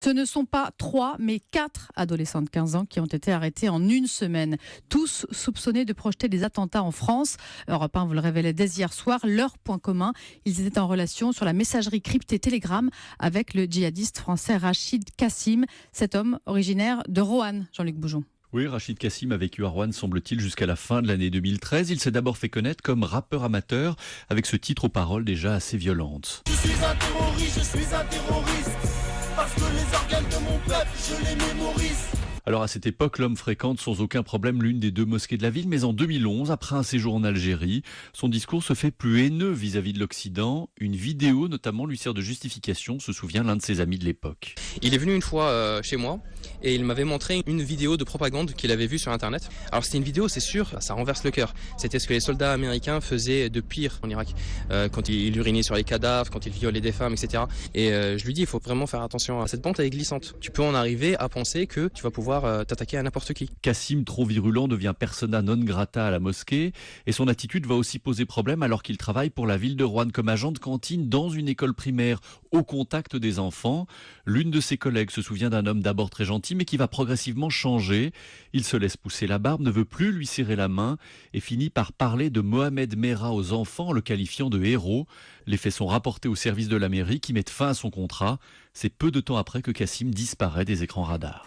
Ce ne sont pas 3, mais 4 adolescents de 15 ans qui ont été arrêtés en une semaine. Tous soupçonnés de projeter des attentats en France. Europe 1 vous le révélait dès hier soir. Leur point commun, ils étaient en relation sur la messagerie cryptée Telegram avec le djihadiste français Rachid Kassim. Cet homme originaire de Roanne, Jean-Luc Boujon. Oui, Rachid Kassim a vécu à Roanne, semble-t-il, jusqu'à la fin de l'année 2013. Il s'est d'abord fait connaître comme rappeur amateur, avec ce titre aux paroles déjà assez violentes. Je suis un terroriste, parce que les organes de mon peuple, je les mémorise. Alors à cette époque, l'homme fréquente sans aucun problème l'une des deux mosquées de la ville, mais en 2011, après un séjour en Algérie, son discours se fait plus haineux vis-à-vis de l'Occident. Une vidéo notamment lui sert de justification, se souvient l'un de ses amis de l'époque. Il est venu une fois chez moi et il m'avait montré une vidéo de propagande qu'il avait vue sur internet. Alors c'était une vidéo, c'est sûr, ça renverse le cœur. C'était ce que les soldats américains faisaient de pire en Irak, quand ils urinaient sur les cadavres, quand ils violaient des femmes, etc. Et je lui dis, il faut vraiment faire attention à cette pente, elle est glissante. Tu peux en arriver à penser que tu vas pouvoir t'attaquer à n'importe qui. Kassim, trop virulent, devient persona non grata à la mosquée et son attitude va aussi poser problème alors qu'il travaille pour la ville de Roanne comme agent de cantine dans une école primaire au contact des enfants. L'une de ses collègues se souvient d'un homme d'abord très gentil mais qui va progressivement changer. Il se laisse pousser la barbe, ne veut plus lui serrer la main et finit par parler de Mohamed Merah aux enfants, le qualifiant de héros. Les faits sont rapportés au service de la mairie qui mettent fin à son contrat. C'est peu de temps après que Kassim disparaît des écrans radars.